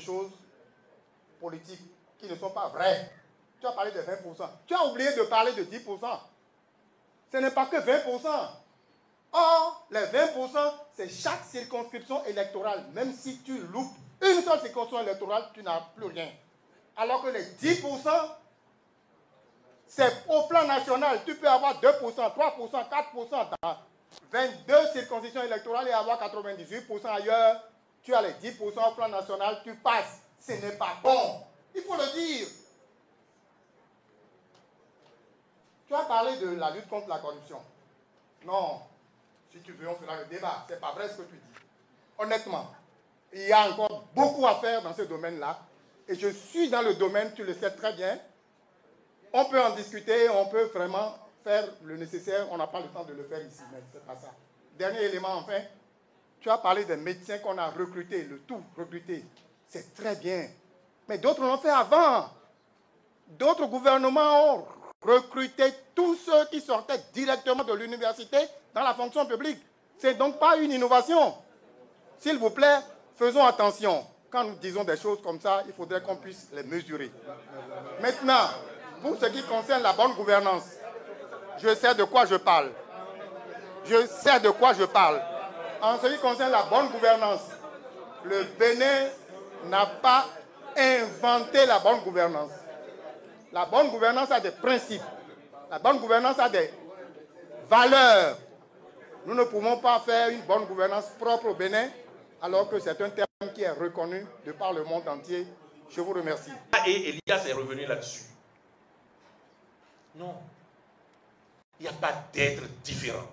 choses politiques qui ne sont pas vraies. Tu as parlé de 20%. Tu as oublié de parler de 10%. Ce n'est pas que 20%. Or, les 20%, c'est chaque circonscription électorale. Même si tu loupes une seule circonscription électorale, tu n'as plus rien. Alors que les 10%, c'est au plan national. Tu peux avoir 2%, 3%, 4% dans 22 circonscriptions électorales et avoir 98% ailleurs. Tu as les 10% au plan national, tu passes. Ce n'est pas bon. Il faut le dire. Tu as parlé de la lutte contre la corruption. Non. Si tu veux, on fera le débat. Ce n'est pas vrai ce que tu dis. Honnêtement, il y a encore beaucoup à faire dans ce domaine-là. Et je suis dans le domaine, tu le sais très bien. On peut en discuter, on peut vraiment faire le nécessaire. On n'a pas le temps de le faire ici, mais ce n'est pas ça. Dernier élément, enfin. Tu as parlé des médecins qu'on a recrutés, le tout recruté. C'est très bien. Mais d'autres l'ont fait avant. D'autres gouvernements ont recruté tous ceux qui sortaient directement de l'université dans la fonction publique. Ce n'est donc pas une innovation. S'il vous plaît, faisons attention. Quand nous disons des choses comme ça, il faudrait qu'on puisse les mesurer. Maintenant, pour ce qui concerne la bonne gouvernance, je sais de quoi je parle. Je sais de quoi je parle. En ce qui concerne la bonne gouvernance, le Bénin n'a pas inventé la bonne gouvernance. La bonne gouvernance a des principes. La bonne gouvernance a des valeurs. Nous ne pouvons pas faire une bonne gouvernance propre au Bénin, alors que c'est un terme qui est reconnu de par le monde entier. Je vous remercie. Et Elias est revenu là-dessus. Non. Il n'y a pas d'être différent.